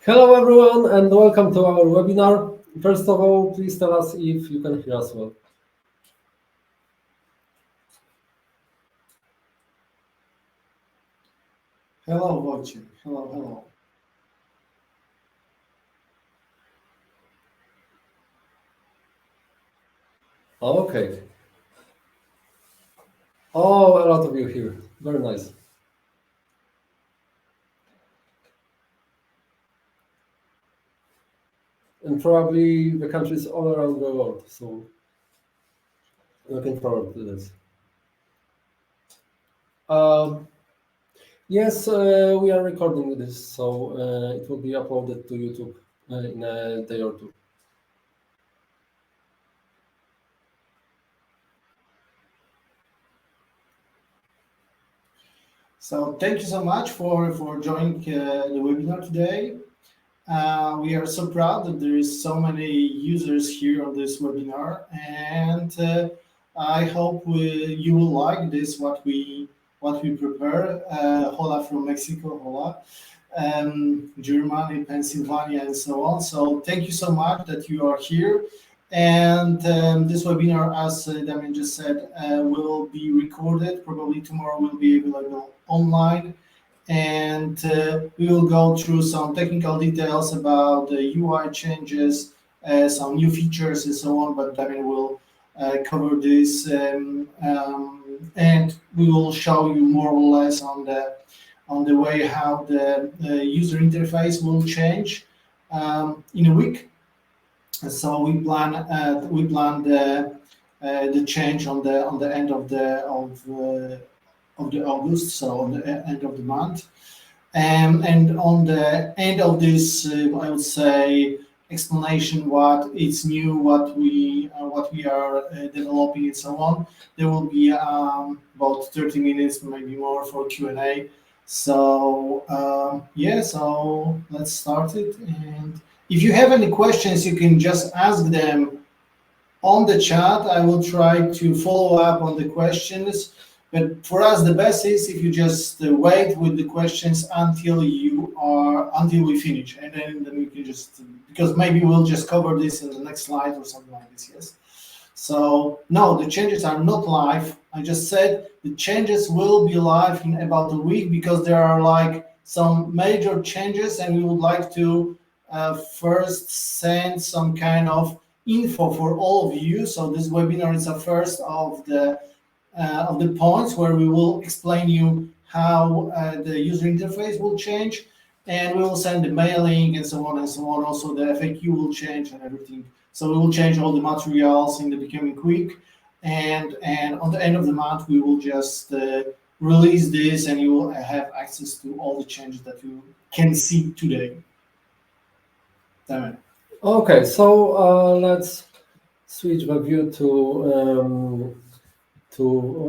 Hello everyone and welcome to our webinar. First of all, please tell us if you can hear us well. Hello, Wojciech. Hello. Okay. Oh, a lot of you here. Very nice. And probably the countries all around the world. So looking forward to this. Yes, we are recording this, so it will be uploaded to YouTube in a day or two. So thank you so much for joining the webinar today. We are so proud that there is so many users here on this webinar, and I hope you will like this what we prepare. Hola from Mexico, hola, Germany, Pennsylvania, and so on. So thank you so much that you are here. And this webinar, as Damian just said, will be recorded. Probably tomorrow will be available online. And we will go through some technical details about the UI changes, some new features and so on, but Damian will cover this and we will show you more or less on the way how the user interface will change in a week. So we plan the change on the end of the August, so on the end of the month, and on the end of this, I would say explanation what is new, what we are developing, and so on. There will be about 30 minutes, maybe more, for Q&A. So yeah, so let's start it. And if you have any questions, you can just ask them on the chat. I will try to follow up on the questions. But for us, the best is if you just wait with the questions until we finish, and then we can just, because maybe we'll just cover this in the next slide or something like this. Yes. So no, the changes are not live. I just said the changes will be live in about a week because there are like some major changes, and we would like to first send some kind of info for all of you. So this webinar is a first of the points where we will explain you how the user interface will change, and we will send the mailing and so on and so on. Also, the FAQ will change and everything. So we will change all the materials in the becoming week, and on the end of the month we will just release this, and you will have access to all the changes that you can see today. Damn it. Okay, so let's switch the view to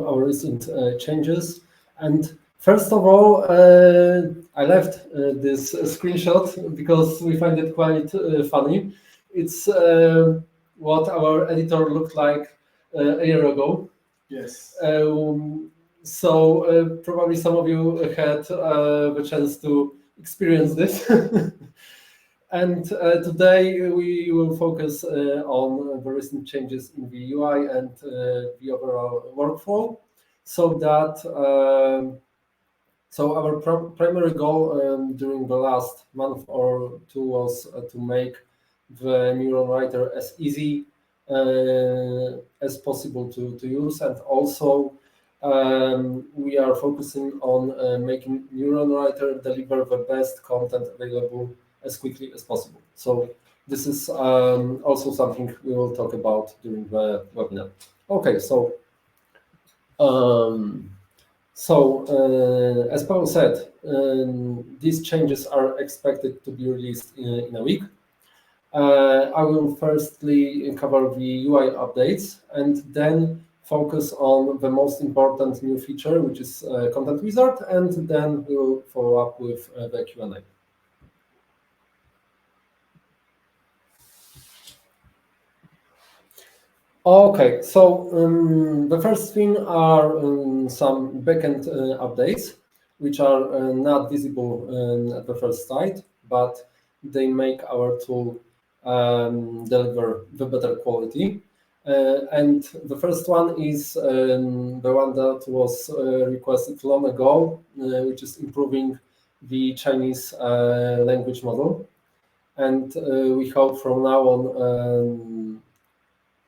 our recent changes. And first of all, I left this screenshot because we find it quite funny. It's what our editor looked like a year ago. Yes. So probably some of you had the chance to experience this. And today we will focus on the recent changes in the UI and the overall workflow, so that so our primary goal during the last month or two was to make the NeuronWriter as easy as possible to use, and also we are focusing on making NeuronWriter deliver the best content available as quickly as possible. So this is also something we will talk about during the webinar. Okay, so as Paul said, these changes are expected to be released in a week. I will firstly cover the UI updates and then focus on the most important new feature, which is Content Wizard, and then we will follow up with the Q&A. Okay, so the first thing are some backend updates, which are not visible at the first sight, but they make our tool deliver the better quality. And the first one is the one that was requested long ago, which is improving the Chinese language model. And we hope from now on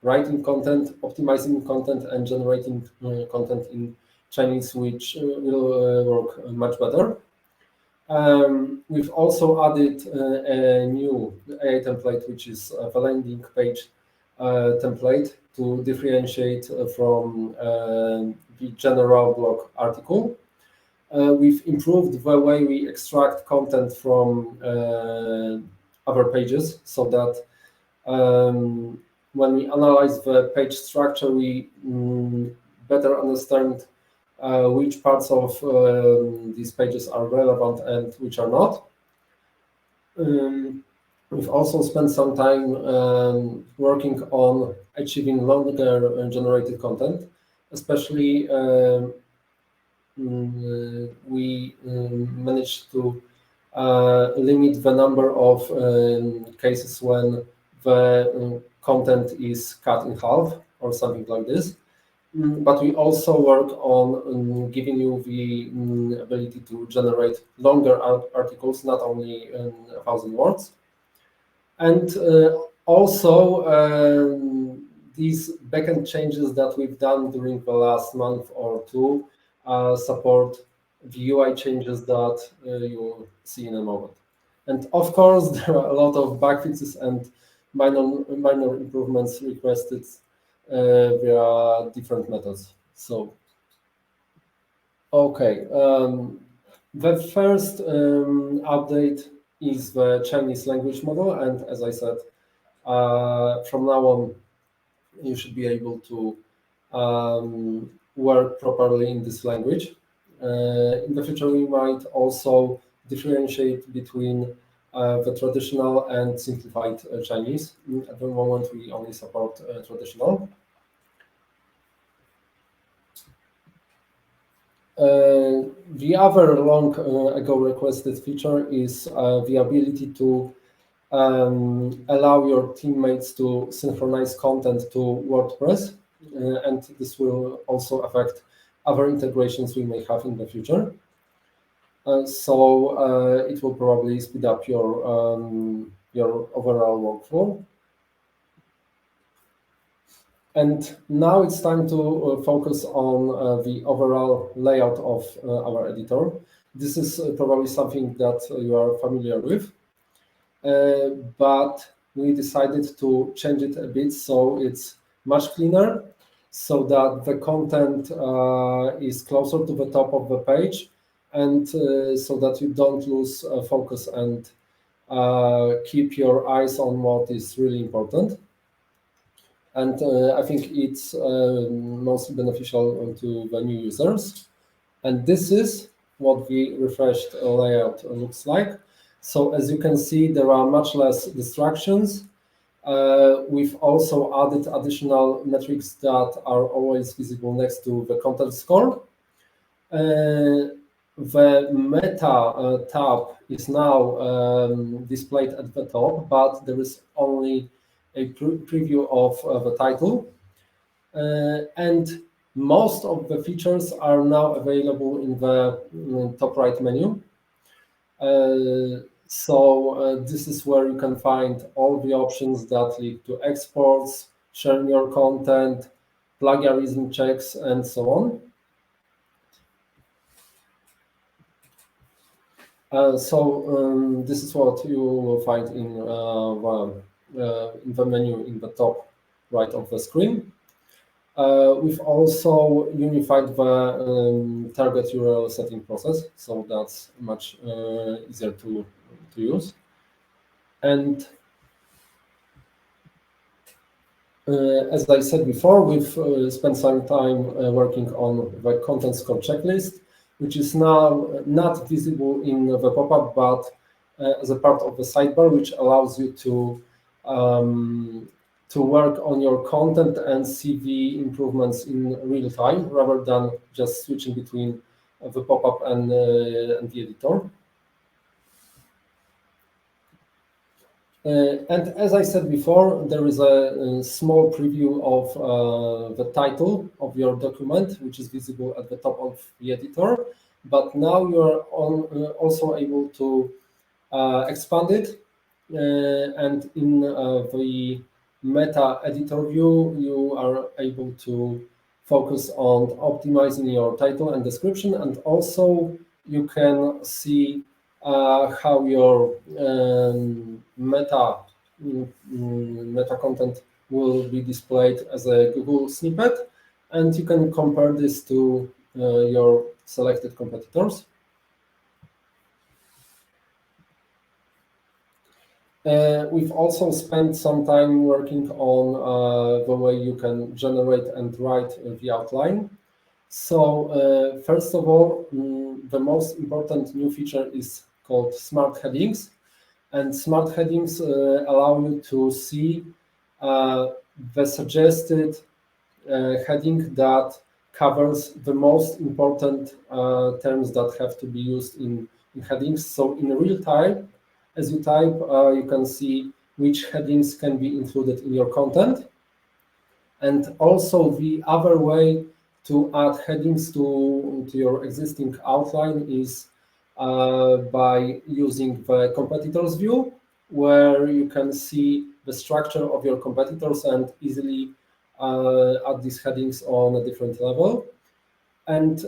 writing content, optimizing content, and generating content in Chinese, which will work much better. We've also added a new AI template, which is the landing page template to differentiate from the general blog article. We've improved the way we extract content from other pages so that when we analyze the page structure, we better understand which parts of these pages are relevant and which are not. We've also spent some time working on achieving longer generated content, especially we managed to limit the number of cases when the content is cut in half or something like this. But we also work on giving you the ability to generate longer articles, not only 1,000 words. And also these backend changes that we've done during the last month or two support the UI changes that you'll see in a moment. And of course, there are a lot of bug fixes and minor improvements requested via different methods. So, okay, the first update is the Chinese language model, and as I said, from now on, you should be able to work properly in this language. In the future, we might also differentiate between the traditional and simplified Chinese. At the moment, we only support traditional. The other long ago requested feature is the ability to allow your teammates to synchronize content to WordPress, and this will also affect other integrations we may have in the future. So it will probably speed up your overall workflow. And now it's time to focus on the overall layout of our editor. This is probably something that you are familiar with, but we decided to change it a bit so it's much cleaner, so that the content is closer to the top of the page, and so that you don't lose focus and keep your eyes on what is really important. And I think it's mostly beneficial to the new users. And this is what the refreshed layout looks like. So as you can see, there are much less distractions. We've also added additional metrics that are always visible next to the content score. The meta tab is now displayed at the top, but there is only a preview of the title. And most of the features are now available in the top right menu. So this is where you can find all the options that lead to exports, sharing your content, plagiarism checks, and so on. So this is what you will find in the menu in the top right of the screen. We've also unified the target URL setting process, so that's much easier to use. And as I said before, we've spent some time working on the content score checklist, which is now not visible in the pop-up, but as a part of the sidebar, which allows you to work on your content and see the improvements in real time, rather than just switching between the pop-up and the editor. And as I said before, there is a small preview of the title of your document, which is visible at the top of the editor. But now you are also able to expand it. And in the meta editor view, you are able to focus on optimizing your title and description. And also you can see how your meta content will be displayed as a Google snippet, and you can compare this to your selected competitors. We've also spent some time working on the way you can generate and write the outline. So first of all, the most important new feature is called Smart Headings. And Smart Headings allow you to see the suggested heading that covers the most important terms that have to be used in headings. So in real time, as you type, you can see which headings can be included in your content. And also the other way to add headings to your existing outline is by using the competitors view, where you can see the structure of your competitors and easily add these headings on a different level. And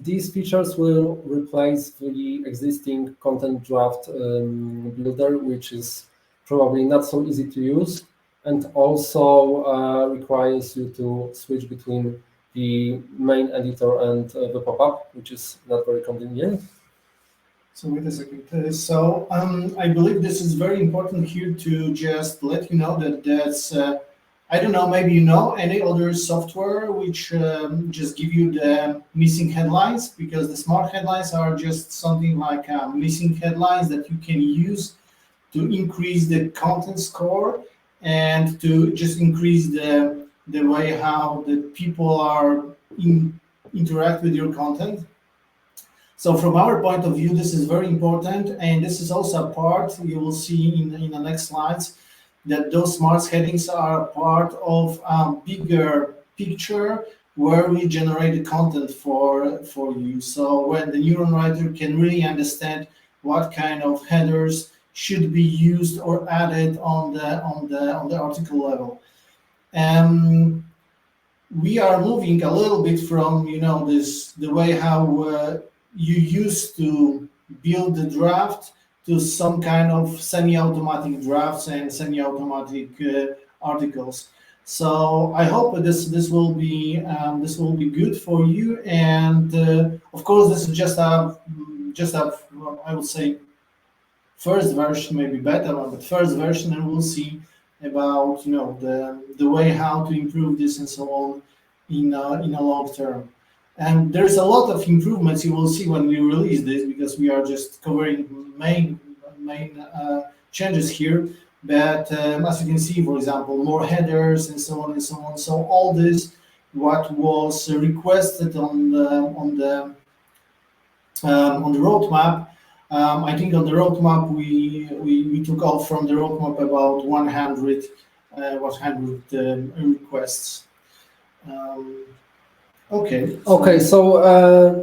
these features will replace the existing content draft builder, which is probably not so easy to use, and also requires you to switch between the main editor and the pop-up, which is not very convenient. So wait a second. I believe this is very important here to just let you know that that's, I don't know, maybe you know any other software which just give you the missing headlines, because the smart headlines are just something like missing headlines that you can use to increase the content score and to just increase the way how the people are interact with your content. So from our point of view, this is very important, and this is also a part you will see in the next slides, that those smart headings are part of a bigger picture where we generate the content for you. So when the NeuronWriter can really understand what kind of headers should be used or added on the article level. We are moving a little bit from the way how you used to build the draft to some kind of semi-automatic drafts and semi-automatic articles. So I hope this will be good for you. And of course, this is just a I would say first version, maybe better one, but first version, and we'll see about the way how to improve this and so on in a long term. And there's a lot of improvements you will see when we release this, because we are just covering main changes here. But as you can see, for example, more headers and so on and so on. So all this, what was requested on the roadmap. I think on the roadmap we took off from the roadmap about 100 requests. Okay, so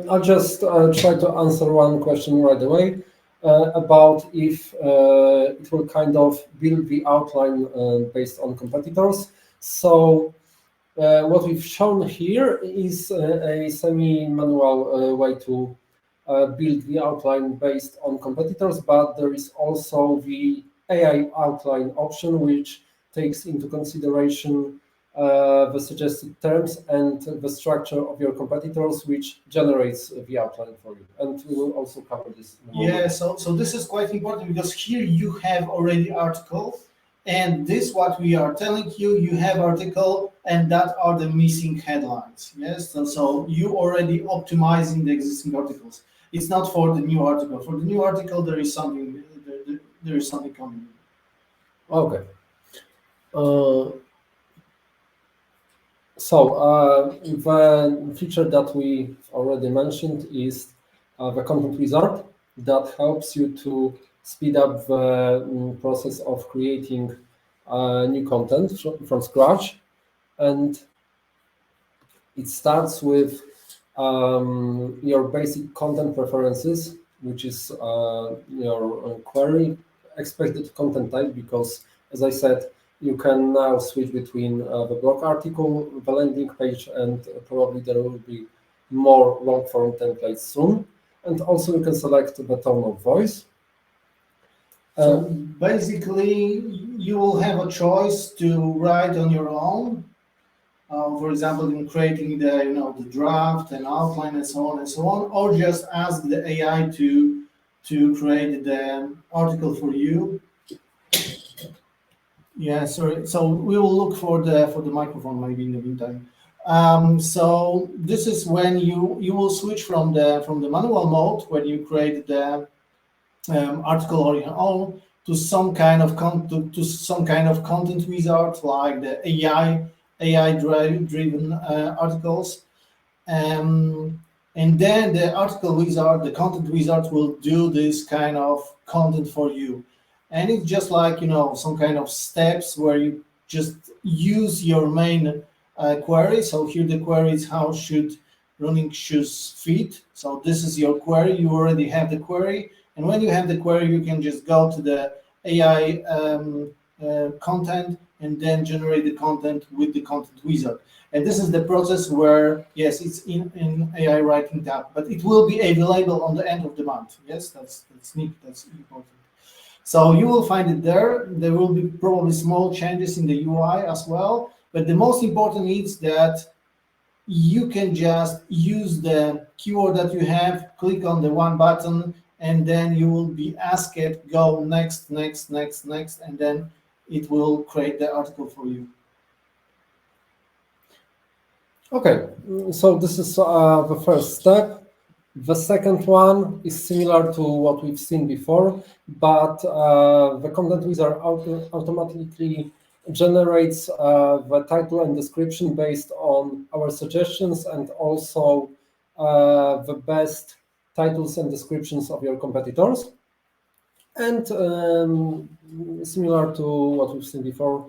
I'll just try to answer one question right away about if it will kind of build the outline based on competitors. So what we've shown here is a semi-manual way to build the outline based on competitors, but there is also the AI outline option, which takes into consideration the suggested terms and the structure of your competitors, which generates the outline for you. And we will also cover this. Yeah, so this is quite important, because here you have already article, and this what we are telling you, you have article, and that are the missing headlines. Yes, so you already optimizing the existing articles. It's not for the new article. For the new article, there is something coming. Okay. So the feature that we already mentioned is the content wizard that helps you to speed up the process of creating new content from scratch. And it starts with your basic content preferences, which is your query expected content type, because as I said, you can now switch between the blog article, the landing page, and probably there will be more long form templates soon. And also you can select the tone of voice. So basically, you will have a choice to write on your own. For example, in creating the draft and outline and so on, or just ask the AI to create the article for you. Yeah, sorry. So we will look for the microphone maybe in the meantime. So this is when you will switch from the manual mode when you create the article on your own to some kind of content wizard like the AI driven articles, and then the article wizard, the content wizard, will do this kind of content for you, and it's just like some kind of steps where you just use your main query. So here the query is how should running shoes fit. So this is your query. You already have the query. And when you have the query, you can just go to the AI content and then generate the content with the content wizard. And this is the process where, yes, it's in AI writing tab, but it will be available on the end of the month. Yes, that's neat. That's important. So you will find it there. There will be probably small changes in the UI as well. But the most important is that you can just use the keyword that you have, click on the one button, and then you will be asked go next, next, next, next, and then it will create the article for you. Okay, so this is the first step. The second one is similar to what we've seen before, but the content wizard automatically generates the title and description based on our suggestions, and also the best titles and descriptions of your competitors. And similar to what we've seen before,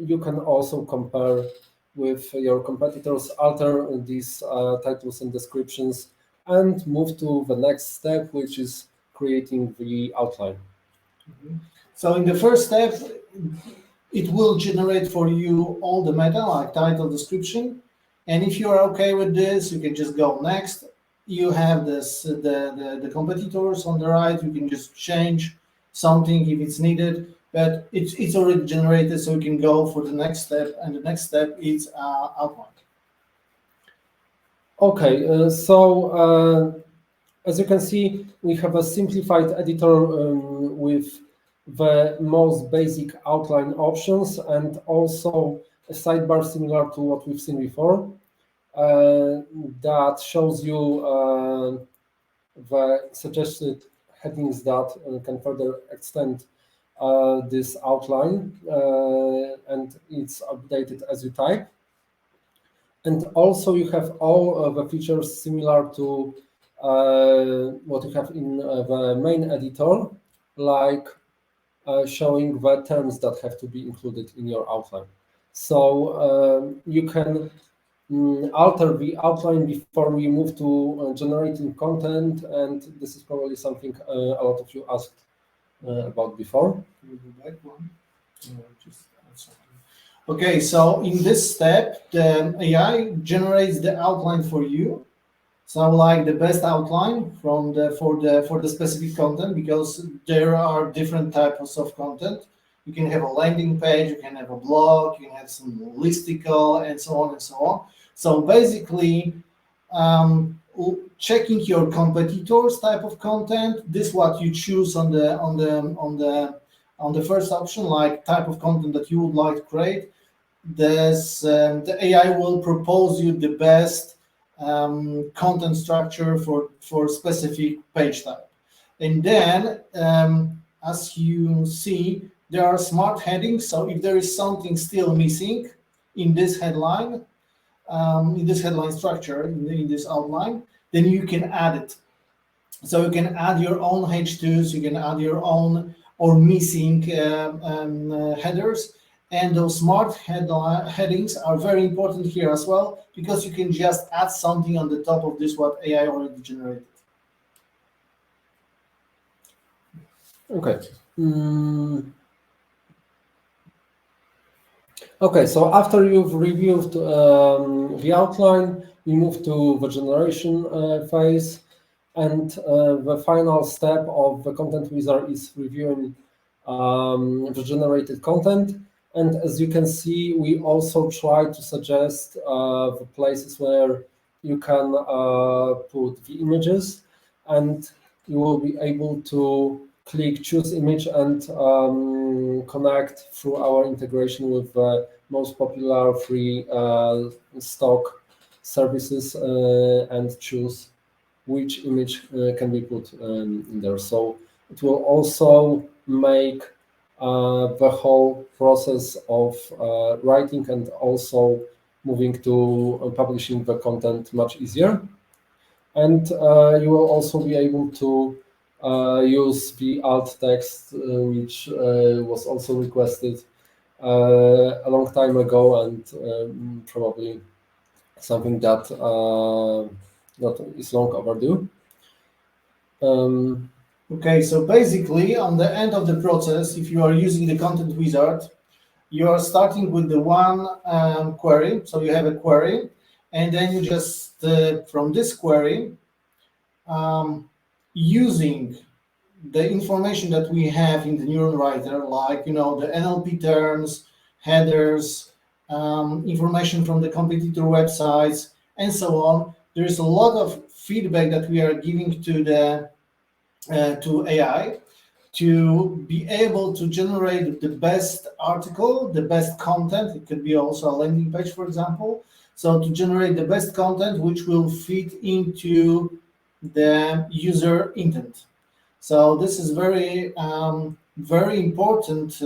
you can also compare with your competitors, alter these titles and descriptions, and move to the next step, which is creating the outline. So in the first step, it will generate for you all the meta, like title, description. And if you are okay with this, you can just go next. You have the competitors on the right. You can just change something if it's needed, but it's already generated, so you can go for the next step, and the next step is outline. Okay, so as you can see, we have a simplified editor with the most basic outline options, and also a sidebar similar to what we've seen before, that shows you the suggested headings that can further extend this outline, and it's updated as you type. And also you have all the features similar to what you have in the main editor, like showing the terms that have to be included in your outline. So you can alter the outline before we move to generating content, and this is probably something a lot of you asked about before. Okay, so in this step, the AI generates the outline for you. So like the best outline for the specific content, because there are different types of content. You can have a landing page, you can have a blog, you can have some listicle, and so on and so on. So basically, checking your competitors' type of content. This is what you choose on the first option, like type of content that you would like to create. The AI will propose you the best content structure for specific page type. And then, as you see, there are smart headings. So if there is something still missing in this headline structure, in this outline, then you can add it. So you can add your own H2s, you can add your own or missing headers. And those smart headings are very important here as well, because you can just add something on the top of this what AI already generated. Okay. Okay, so after you've reviewed the outline, we move to the generation phase. And the final step of the content wizard is reviewing the generated content. And as you can see, we also try to suggest the places where you can put the images, and you will be able to click choose image and connect through our integration with the most popular free stock services and choose which image can be put in there. So it will also make the whole process of writing and also moving to publishing the content much easier. And you will also be able to use the alt text, which was also requested a long time ago, and probably something that is long overdue. Okay, so basically on the end of the process, if you are using the content wizard, you are starting with the one query. So you have a query, and then you just from this query, using the information that we have in the NeuronWriter, like the NLP terms, headers, information from the competitor websites, and so on. There is a lot of feedback that we are giving to the to AI to be able to generate the best article, the best content. It could be also a landing page, for example. So to generate the best content which will fit into the user intent. So this is very important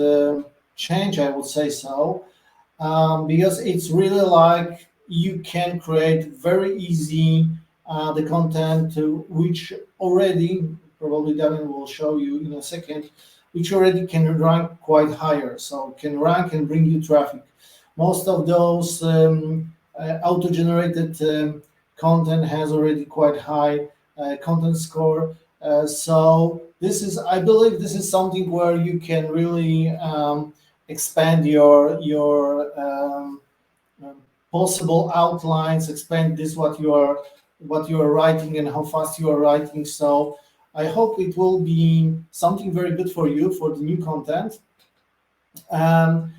change, I would say so, because it's really like you can create very easy the content which already, probably Damian will show you in a second, which already can rank quite higher. So can rank and bring you traffic. Most of those auto-generated content has already quite high content score. So this is, I believe, this is something where you can really expand your possible outlines, expand this what you are writing and how fast you are writing. So I hope it will be something very good for you for the new content. And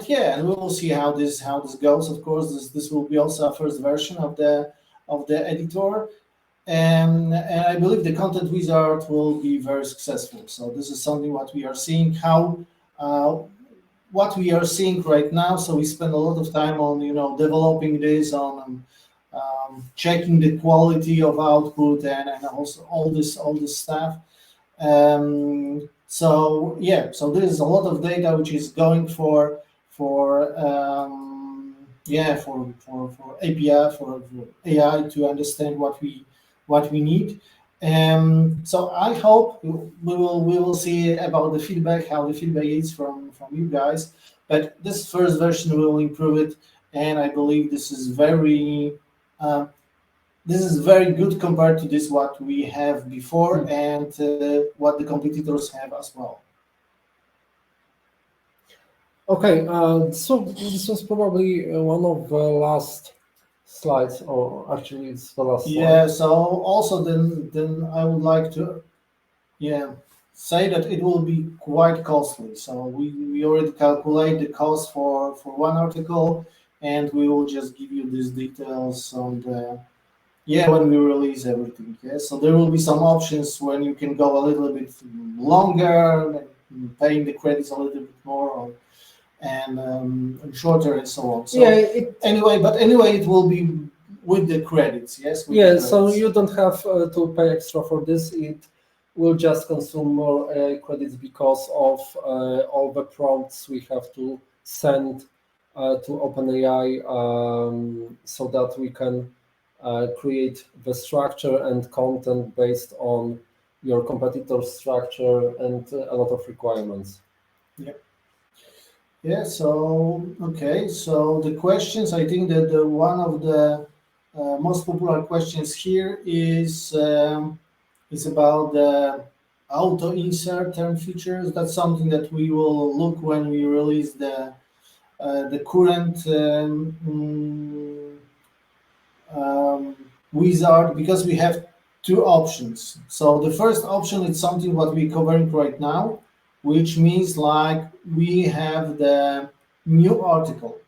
yeah, and we will see how this goes. Of course, this will be also a first version of the editor. And I believe the content wizard will be very successful. So this is something what we are seeing what we are seeing right now. So we spend a lot of time on developing this, on checking the quality of output and also all this stuff. So yeah, so there is a lot of data which is going for API for AI to understand what we need. So I hope we will see about the feedback, how the feedback is from you guys. But this first version will improve it, and I believe this is very good compared to this what we have before and what the competitors have as well. Okay, so this was probably one of the last slides, or actually it's the last slide. Yeah, so also then I would like to say that it will be quite costly. So we already calculate the cost for one article, and we will just give you these details on the when we release everything. So there will be some options when you can go a little bit longer, paying the credits a little bit more, and shorter and so on. So anyway, it will be with the credits. Yes. So you don't have to pay extra for this. It will just consume more credits because of all the prompts we have to send to OpenAI, so that we can create the structure and content based on your competitor's structure and a lot of requirements. Yeah. Yeah. So okay. So the questions. I think that one of the most popular questions here is about the auto insert term features. That's something that we will look when we release the current wizard, because we have two options. So the first option is something what we're covering right now, which means like we have the new article.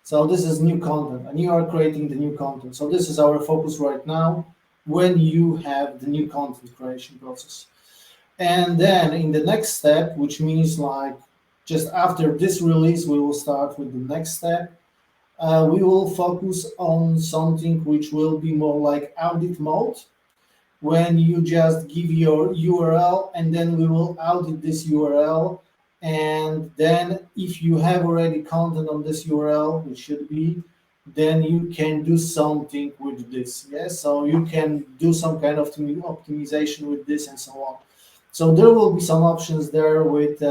So this is new content, and you are creating the new content. So this is our focus right now when you have the new content creation process. And then in the next step, which means like just after this release, we will start with the next step. We will focus on something which will be more like audit mode, when you just give your URL and then we will audit this URL. And then if you have already content on this URL, which should be, then you can do something with this. Yes, so you can do some kind of optimization with this and so on. So there will be some options there with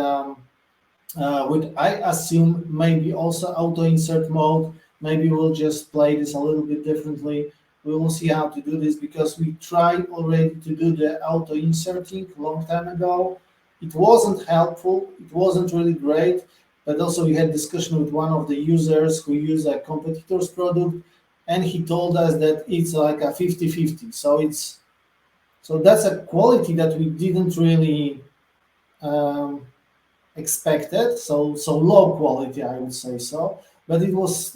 I assume maybe also auto insert mode. Maybe we'll just play this a little bit differently. We will see how to do this, because we tried already to do the auto inserting a long time ago. It wasn't helpful. It wasn't really great. But also we had discussion with one of the users who use a competitor's product, and he told us that it's like a 50-50. So that's a quality that we didn't really um, expected. So low quality, I would say so. But he was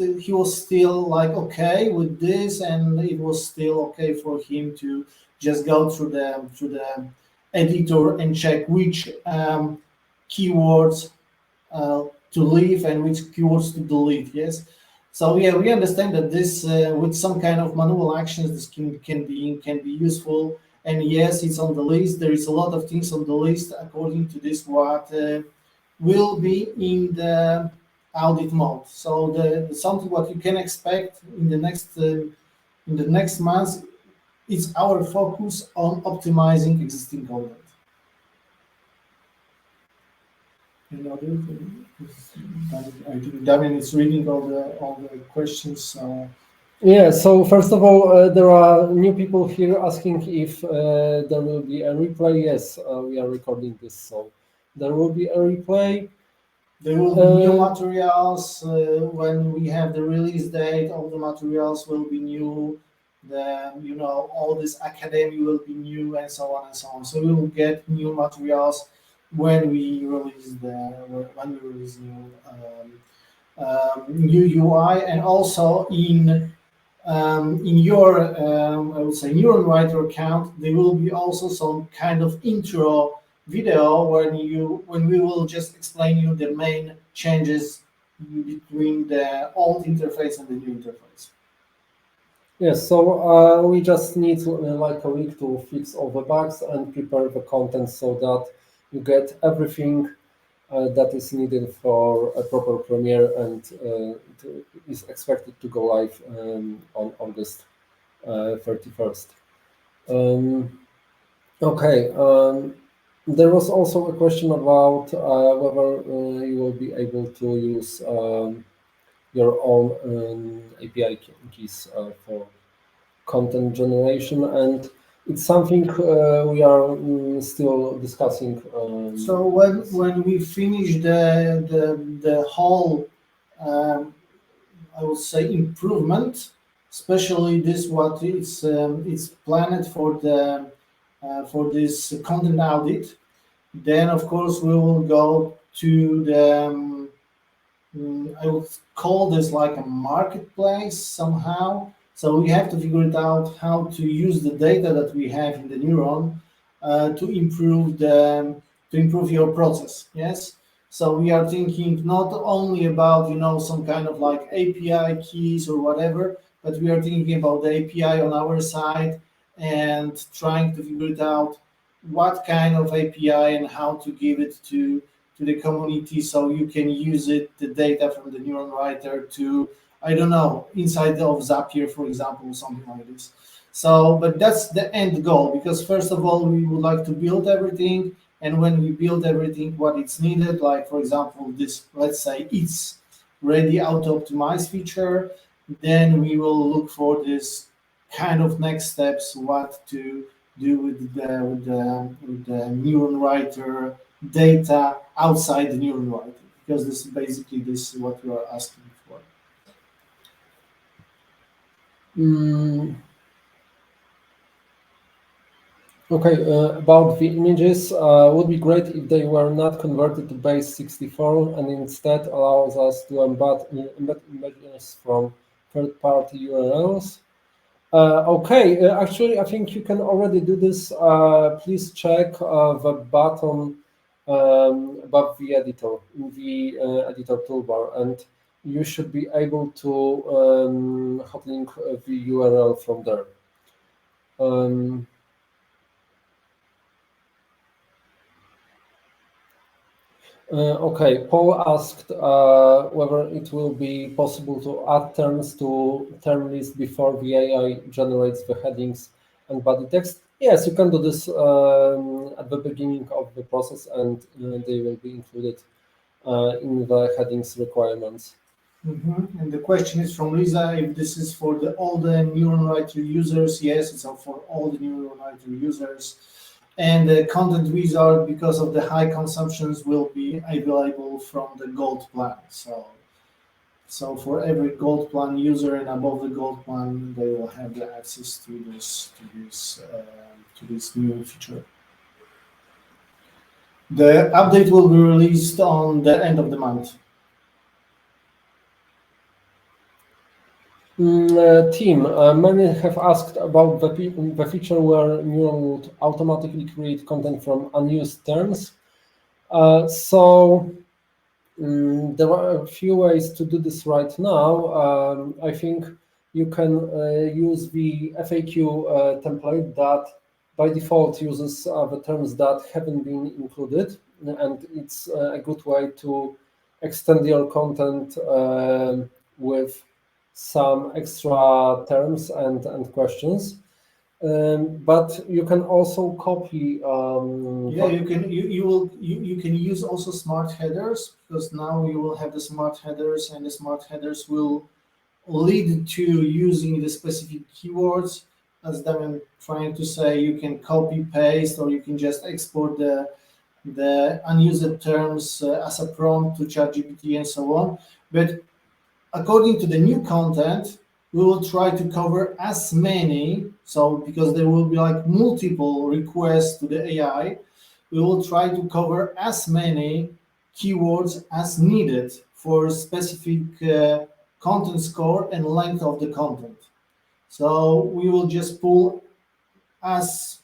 still like okay with this, and it was still okay for him to just go through the editor and check which keywords to leave and which keywords to delete. Yes. So yeah, we understand that this with some kind of manual actions, this can be useful. And yes, it's on the list. There is a lot of things on the list according to this what will be in the audit mode. So the something what you can expect in the next months is our focus on optimizing existing content. You know, I think Damian is reading all the questions. So Yeah, so first of all, there are new people here asking if there will be a replay. Yes, we are recording this, so there will be a replay. there will be new materials when we have the release date. All the materials will be new. All this academy will be new, and so on and so on. So we will get new materials when we release new UI, and also in your I would say NeuronWriter account, there will be also some kind of intro video when we will just explain you the main changes between the old interface and the new interface. Yes, so we just need like a week to fix all the bugs and prepare the content so that you get everything that is needed for a proper premiere, and it is expected to go live on August 31st. Okay, there was also a question about whether you will be able to use your own API keys for content generation, and it's something we are still discussing. So when we finish the whole I would say improvement, especially this what it's planned for this content audit, then of course we will go to the I would call this like a marketplace somehow. So we have to figure it out how to use the data that we have in the neuron to improve your process. Yes. So we are thinking not only about some kind of like API keys or whatever, but we are thinking about the API on our side and trying to figure it out what kind of API and how to give it to the community, so you can use it, the data from the NeuronWriter, to I don't know, inside of Zapier, for example, something like this. So, but that's the end goal, because first of all, we would like to build everything. And when we build everything, what it's needed, like for example, this, let's say it's ready auto optimize feature, then we will look for this kind of next steps, what to do with the NeuronWriter data outside the NeuronWriter, because this is basically this is what you are asking for. Mm, okay, about the images, would be great if they were not converted to base 64 and instead allows us to embed images from third-party URLs. Okay, actually, I think you can already do this. Please check the button above the editor in the editor toolbar, and you should be able to hot link the URL from there. Okay, Paul asked whether it will be possible to add terms to term list before the AI generates the headings and body text. Yes, you can do this at the beginning of the process, and they will be included in the headings requirements. And the question is from Lisa, if this is for all the NeuronWriter users. Yes, it's for all the NeuronWriter users. And the content wizard, because of the high consumptions, will be available from the gold plan. So for every gold plan user and above the gold plan, they will have the access to this new feature. The update will be released on the end of the month. Team, many have asked about the feature where Neuron would automatically create content from unused terms. There are a few ways to do this right now. I think you can use the FAQ template that by default uses the terms that haven't been included, and it's a good way to extend your content with some extra terms and questions. But you can also copy. Yeah, you can use also smart headers, because now you will have the smart headers, and the smart headers will lead to using the specific keywords. As I'm trying to say, you can copy paste, or you can just export the unused terms as a prompt to ChatGPT and so on. But according to the new content, we will try to cover as many. So because there will be like multiple requests to the AI, we will try to cover as many keywords as needed for specific content score and length of the content. So we will just pull as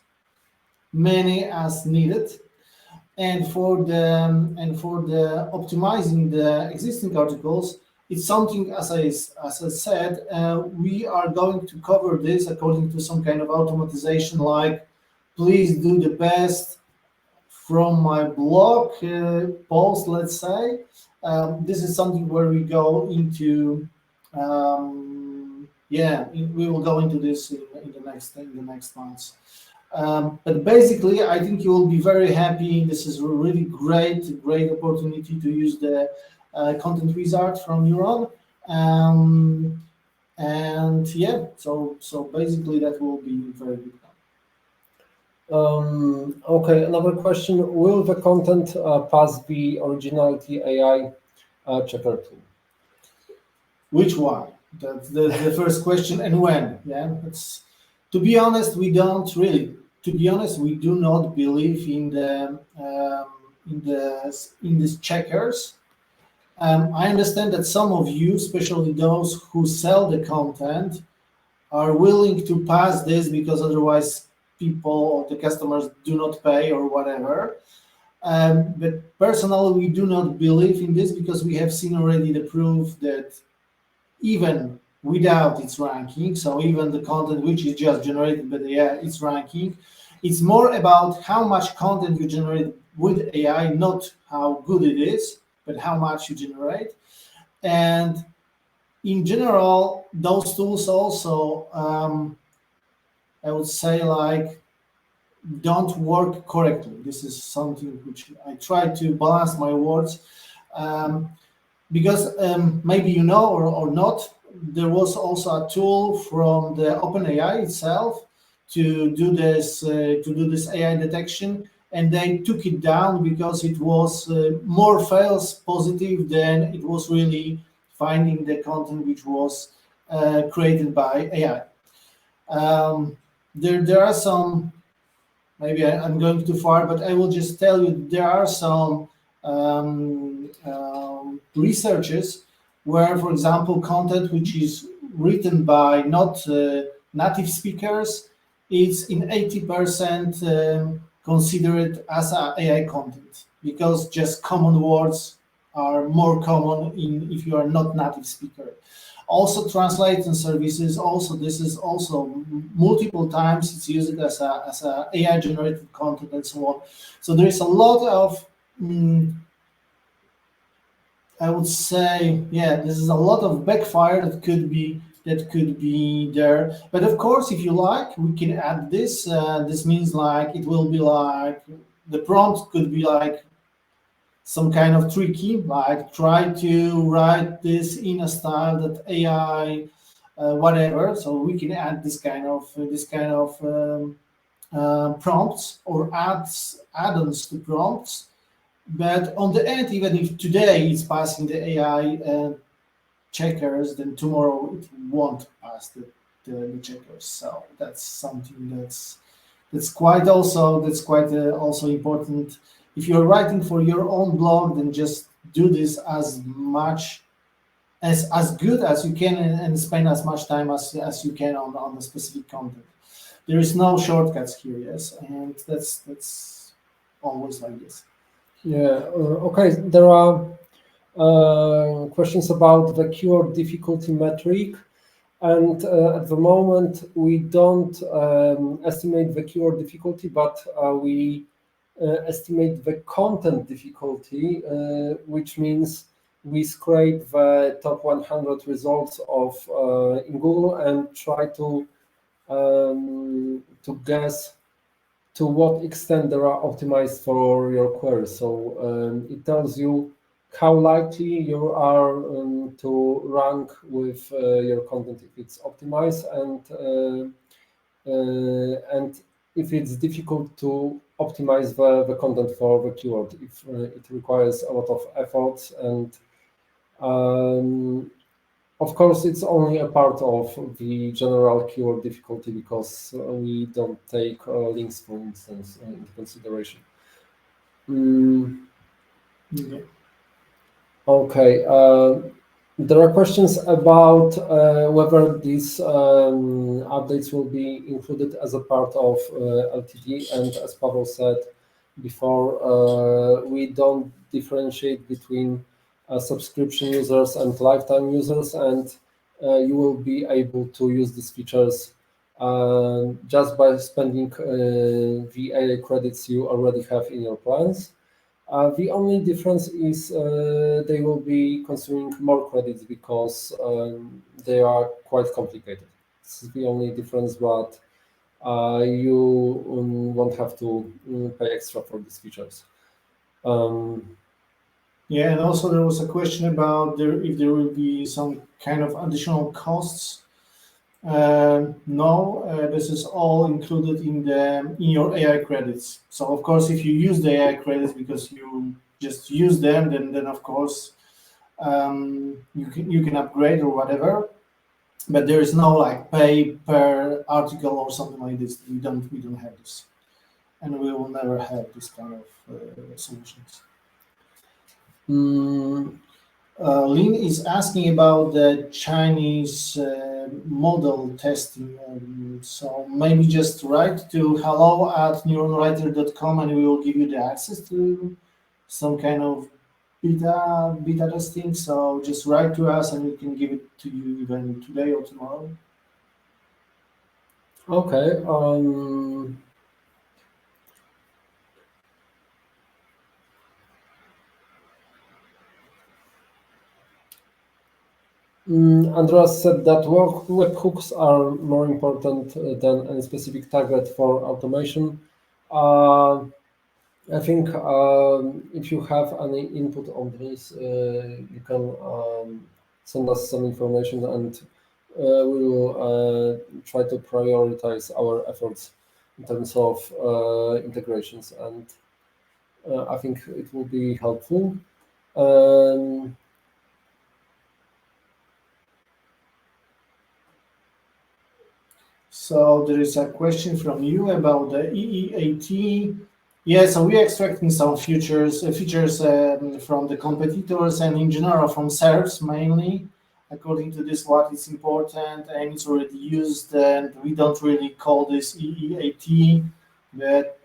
many as needed. And for the optimizing the existing articles, it's something, as I said, we are going to cover this according to some kind of automatization, like please do the best from my blog post, let's say. This is something where we go into, we will go into this in the next months. But basically, I think you will be very happy. This is a really great opportunity to use the content wizard from Neuron. And yeah, so basically that will be very good. Okay, another question. Will the content pass the originality AI checker tool? Which one? That's the first question. And when? Yeah, to be honest, we don't really. To be honest, we do not believe in these checkers. I understand that some of you, especially those who sell the content, are willing to pass this because otherwise people or the customers do not pay or whatever. But personally, we do not believe in this, because we have seen already the proof that even without its ranking, so even the content which is just generated by the AI, its ranking, it's more about how much content you generate with AI, not how good it is, but how much you generate. And in general, those tools also, I would say, like, don't work correctly. This is something which I try to balance my words, because maybe you know or not, there was also a tool from the OpenAI itself to do this AI detection, and they took it down because it was more false positive than it was really finding the content which was created by AI. There are some, maybe I'm going too far, but I will just tell you there are some researches where, for example, content which is written by not native speakers is in 80% considered as a AI content, because just common words are more common in if you are not native speaker. Also, translation services. Also, this is also multiple times it's used as a AI generated content and so on. So there is a lot of I would say, yeah, this is a lot of backfire that could be there. But of course, if you like, we can add this. This means like it will be like the prompt could be like some kind of tricky, like try to write this in a style that AI, whatever. So we can add this kind of prompts or add-ons to prompts. But on the end, even if today it's passing the AI checkers, then tomorrow it won't pass the checkers. So that's something that's quite also important. If you're writing for your own blog, then just do this as much as good as you can, and spend as much time as you can on the specific content. There is no shortcuts here, yes, and that's always like this. Yeah. Okay. There are questions about the keyword difficulty metric, and at the moment we don't estimate the keyword difficulty, but we estimate the content difficulty, which means we scrape the top 100 results of in Google and try to guess to what extent they are optimized for your query. So it tells you how likely you are to rank with your content if it's optimized, and if it's difficult to optimize the content for the keyword, if it requires a lot of effort. And of course, it's only a part of the general keyword difficulty, because we don't take links, for instance, into consideration. Yeah. Okay. There are questions about whether these updates will be included as a part of LTD, and as Pavel said before, we don't differentiate between subscription users and lifetime users, and you will be able to use these features just by spending the AA credits you already have in your plans. The only difference is they will be consuming more credits, because they are quite complicated. This is the only difference, but you won't have to pay extra for these features. Yeah, and also there was a question about if there will be some kind of additional costs. No, this is all included in your AI credits. So of course, if you use the AI credits because you just use them, then of course you can upgrade or whatever. But there is no like pay per article or something like this. We don't have this, and we will never have this kind of solutions. Mm, Lin is asking about the Chinese model testing. So maybe just write to hello@neuronwriter.com, and we will give you the access to some kind of beta testing. So just write to us, and we can give it to you even today or tomorrow. okay. Andreas said that webhooks are more important than any specific target for automation. Uh, I think if you have any input on this, you can send us some information, and we will try to prioritize our efforts in terms of integrations, and I think it will be helpful. Um, So there is a question from you about the EEAT. Yeah, so we're extracting some features from the competitors and in general from serves mainly. According to this, what is important and it's already used, and we don't really call this EEAT, but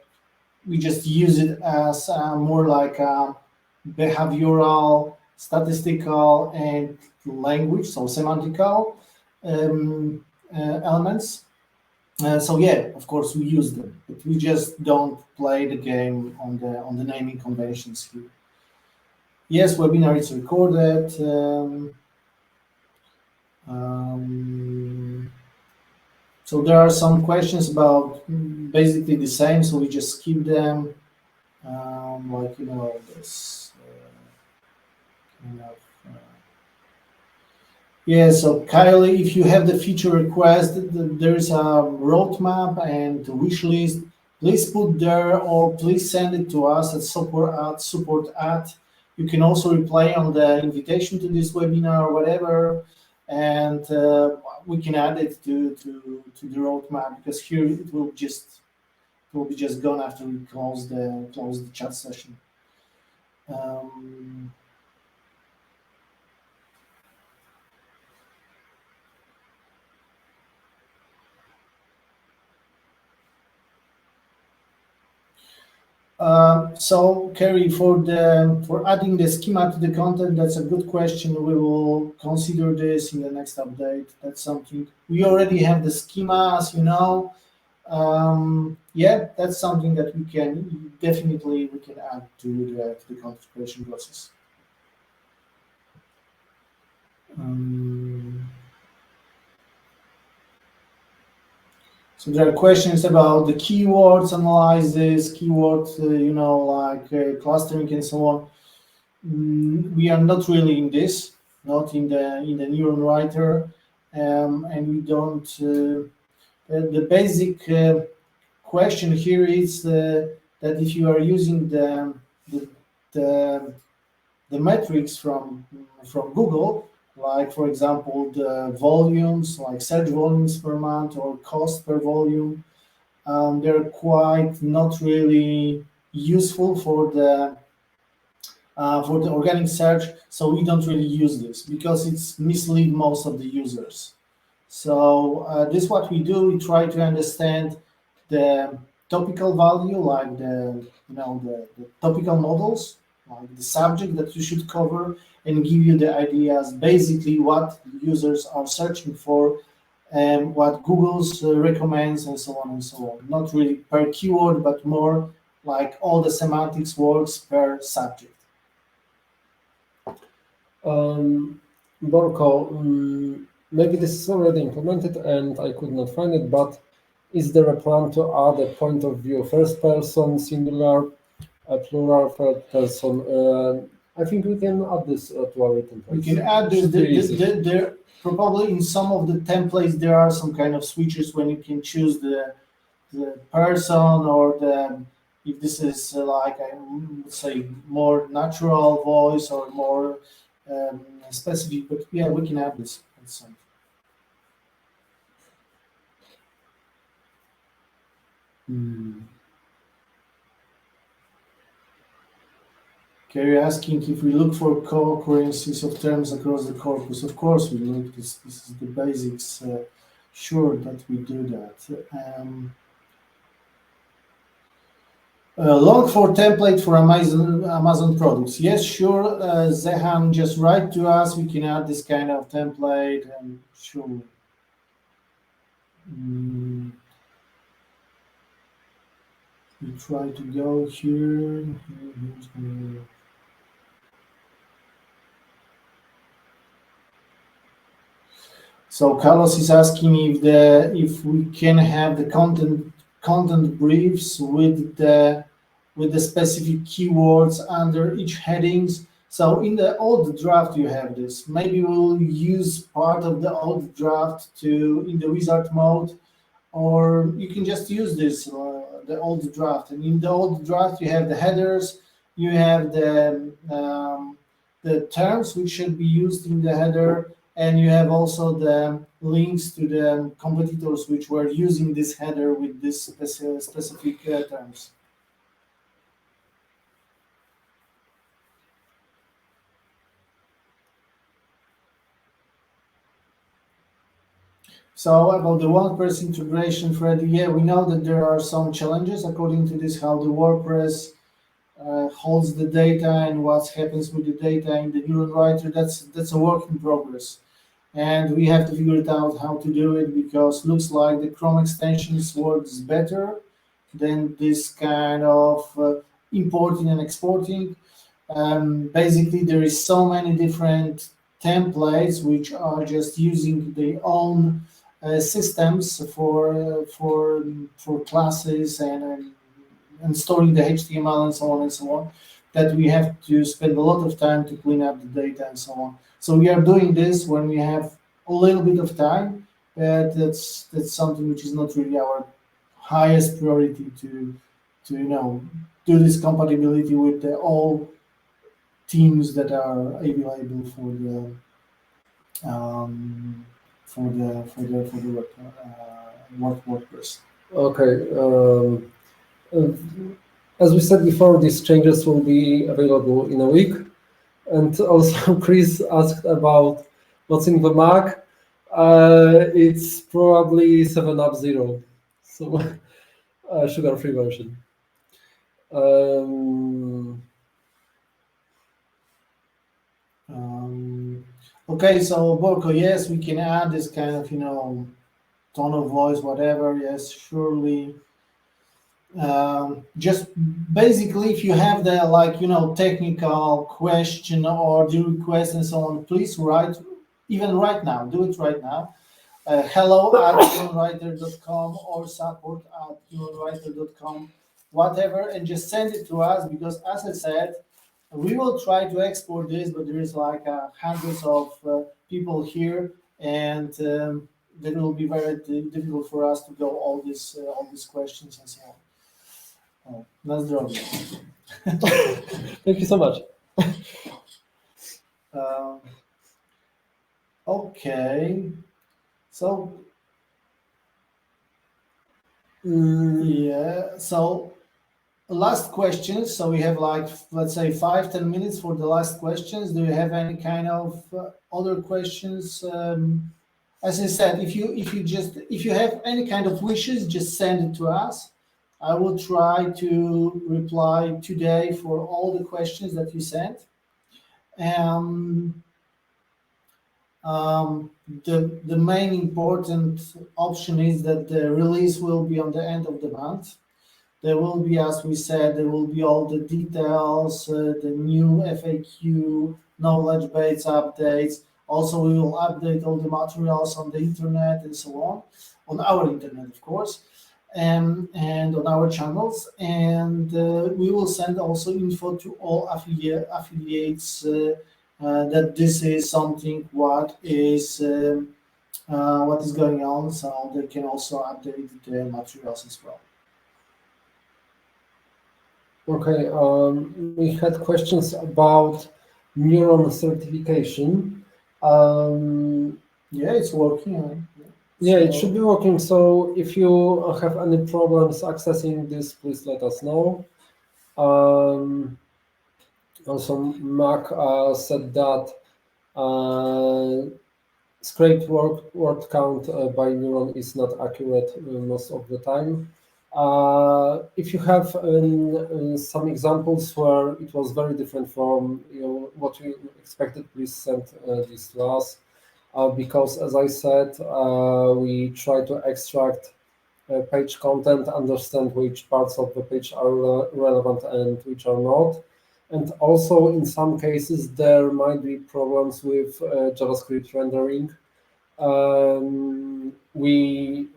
we just use it as more like a behavioral, statistical, and language, so semantical um, elements. So yeah, of course we use them, but we just don't play the game on the naming conventions here. Yes, webinar is recorded. Um, so there are some questions about basically the same, so we just skip them. Like this kind of. Yeah, so Kylie, if you have the feature request, there is a roadmap and wish list. Please put there or please send it to us at support at. You can also reply on the invitation to this webinar or whatever, and we can add it to the roadmap because here it will be just gone after we close the chat session. Um, So, Kerry, for adding the schema to the content, that's a good question. We will consider this in the next update. That's something we already have the schema, as you know. Yeah, that's something that we can definitely we can add to the content creation process. Um, so there are questions about the keywords analysis, keywords, like clustering and so on. We are not really in this, not in the NeuronWriter, and we don't. The basic question here is that if you are using the the, the metrics from Google, like for example the volumes, like search volumes per month or cost per volume, they're quite not really useful for the organic search, so we don't really use this because it's mislead most of the users. So this is what we do. We try to understand the topical value, like the topical models, like the subject that you should cover, and give you the ideas, basically what users are searching for, and what Google's recommends, and so on and so on. Not really per keyword, but more like all the semantics works per subject. Borko, maybe this is already implemented and I could not find it, but is there a plan to add a point of view, first person, singular, plural, third person? I think we can add this to our templates. We can add Should be easy. there probably in some of the templates there are some kind of switches when you can choose the person or the if this is like I would say more natural voice or more specific. But yeah, we can add this. That's something. Okay, you're asking if we look for co-occurrences of terms across the corpus. Of course, we look. This is the basics. Sure that we do that. Log for template for Amazon products. Yes, sure. Zehan, just write to us. We can add this kind of template, and sure. We try to go here. So Carlos is asking if we can have the content briefs with the specific keywords under each headings. So in the old draft you have this. Maybe we'll use part of the old draft to in the wizard mode, or you can just use this the old draft. And in the old draft you have the headers, you have the terms which should be used in the header, and you have also the links to the competitors which were using this header with this specific terms. So about the WordPress integration, Freddy, yeah, we know that there are some challenges according to this, how the WordPress holds the data and what happens with the data in the NeuronWriter. That's a work in progress, and we have to figure it out how to do it, because looks like the Chrome extensions works better than this kind of importing and exporting. Basically, there is so many different templates which are just using their own systems for classes and storing the HTML and so on and so on, that we have to spend a lot of time to clean up the data and so on. So we are doing this when we have a little bit of time, but that's something which is not really our highest priority to do this compatibility with all teams that are available for the WordPress. Okay. As we said before, these changes will be available in a week. And also, Chris asked about what's in the Mac. It's probably 7.0, so sugar-free version. Okay, so Borko, yes, we can add this kind of tone of voice, whatever. Yes, surely. Just basically, if you have the technical question or the request and so on, please write, even right now, do it right now. hello@neuronwriter.com or support@neuronwriter.com, whatever, and just send it to us, because as I said, we will try to export this, but there is hundreds of people here, and that will be very difficult for us to go all these questions and so on. Let's draw. Thank you so much. Okay, so yeah, so last questions. So we have let's say 5-10 minutes for the last questions. Do you have any kind of other questions? As I said, if you have any kind of wishes, just send it to us. I will try to reply today for all the questions that you sent. The main important option is that the release will be on the end of the month. There will be, as we said, there will be all the details, the new FAQ, knowledge base updates. Also, we will update all the materials on the internet and so on our internet, of course, and on our channels. And we will send also info to all affiliates that this is something what is going on, so they can also update the materials as well. Okay, we had questions about Neuron certification. Yeah, it's working. Yeah, it should be working. So if you have any problems accessing this, please let us know. Also, Mac said that scraped word count by Neuron is not accurate most of the time. If you have some examples where it was very different from what you expected, please send this to us. Because, as I said, we try to extract page content, understand which parts of the page are relevant and which are not. And also, in some cases, there might be problems with JavaScript rendering. we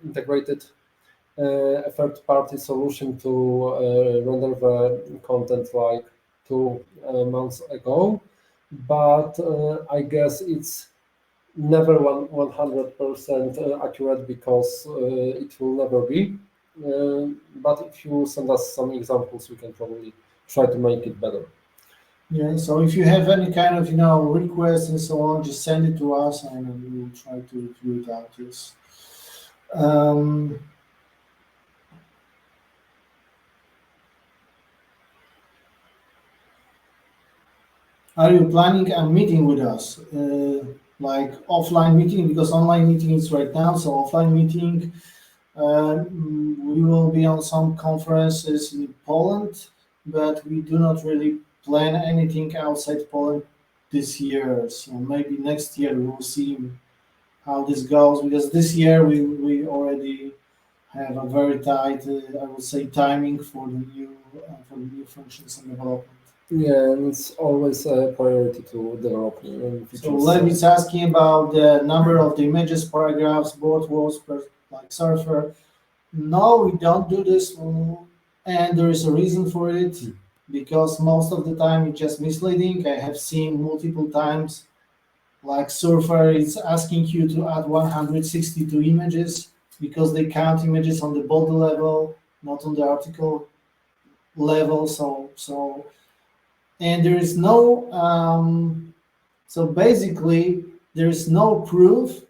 integrated a third-party solution to render the content like 2 months ago, but I guess it's never 100% accurate because it will never be. But if you send us some examples, we can probably try to make it better. Yeah, so if you have any kind of requests and so on, just send it to us and we will try to review it out. Yes. Are you planning a meeting with us, like offline meeting? Because online meeting is right now, so offline meeting. We will be on some conferences in Poland, but we do not really plan anything outside Poland this year. So maybe next year we will see how this goes, because this year we already have a very tight, I would say, timing for the new functions and development. Yeah, and it's always a priority to develop new features. So Levi's asking about the number of the images, paragraphs, board words per like Surfer. No, we don't do this, and there is a reason for it, because most of the time it's just misleading. I have seen multiple times, like Surfer is asking you to add 162 images because they count images on the body level, not on the article level. So and there is no so basically there is no proof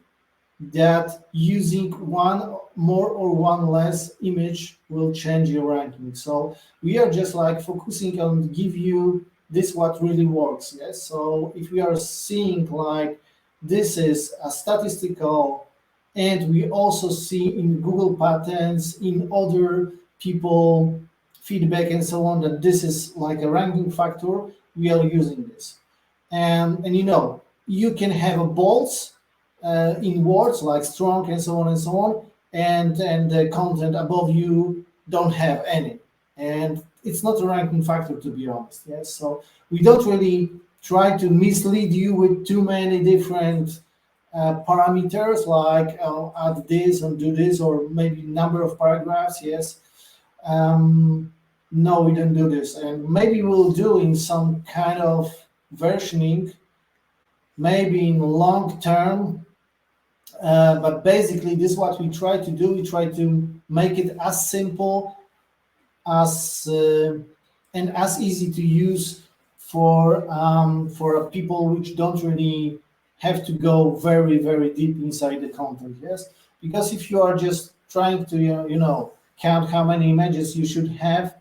that using one more or one less image will change your ranking. So we are just like focusing on give you this what really works. Yes. So if we are seeing like this is a statistical, and we also see in Google patterns, in other people feedback and so on, that this is like a ranking factor, we are using this. And you can have a bolts in words like strong and so on and so on, and the content above you don't have any, and it's not a ranking factor, to be honest. Yes, so we don't really try to mislead you with too many different parameters like add this and do this, or maybe number of paragraphs. Yes. No, we don't do this, and maybe we'll do in some kind of versioning, maybe in long term. But basically, this is what we try to do. We try to make it as simple as and as easy to use for people which don't really have to go very very deep inside the content. Yes, because if you are just trying to count how many images you should have,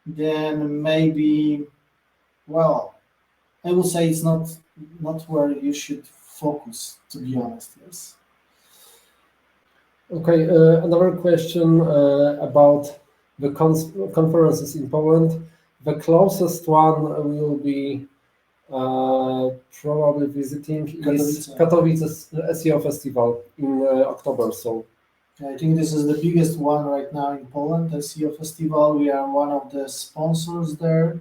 then maybe, well, I will say it's not where you should focus, to be honest. Yes. Okay, another question about the conferences in Poland. The closest one will be probably visiting is Katowice SEO Festival in October. So I think this is the biggest one right now in Poland, the SEO Festival. We are one of the sponsors there.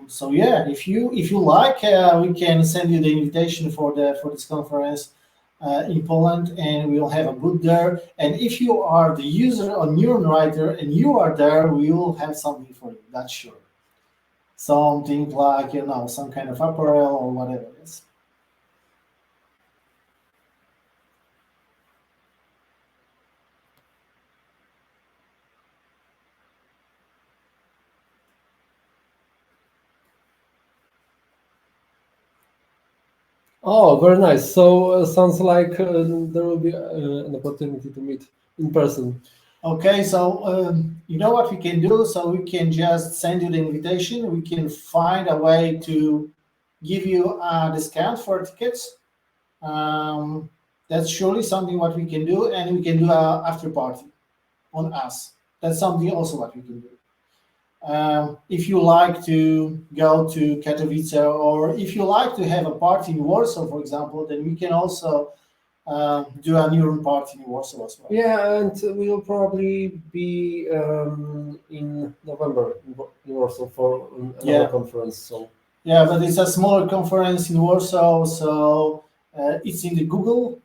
So yeah, if you like, we can send you the invitation for this conference in Poland, and we'll have a booth there. And if you are the user on NeuronWriter and you are there, we will have something for you. That's sure. Something like some kind of apparel or whatever it is. oh, very nice. So sounds like there will be an opportunity to meet in person. Okay, so you know what we can do? So we can just send you the invitation. We can find a way to give you a discount for tickets. That's surely something what we can do, and we can do a after party on us. That's something also what we can do. If you like to go to Katowice, or if you like to have a party in Warsaw, for example, then we can also do a neuron party in Warsaw as well. Yeah, and we will probably be in November in Warsaw for another conference. So yeah, but it's a smaller conference in Warsaw, so It's in the Google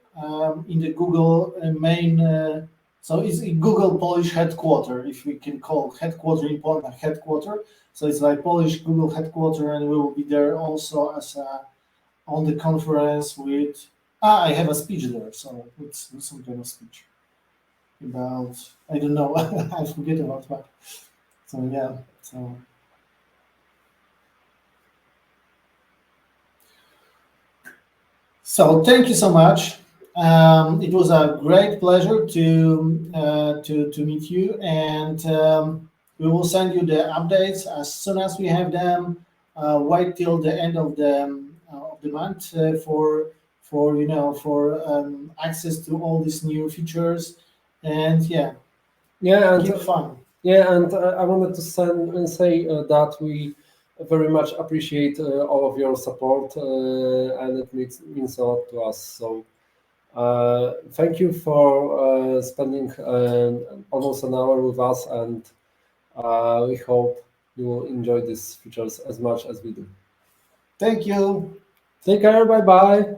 main. So it's in Google Polish headquarter, if we can call headquarter in Poland headquarter. So it's like Polish Google headquarter, and we will be there also as on the conference with. I have a speech there, so it's some kind of speech about, I don't know, I forget about that. So yeah, so thank you so much. It was a great pleasure to meet you, and we will send you the updates as soon as we have them. Wait till the end of the month for access to all these new features, and yeah, Yeah, and keep fun. I wanted to say that we very much appreciate all of your support, and it means a lot to us. So thank you for spending almost an hour with us, and we hope you will enjoy these features as much as we do. Thank you. Take care. Bye bye.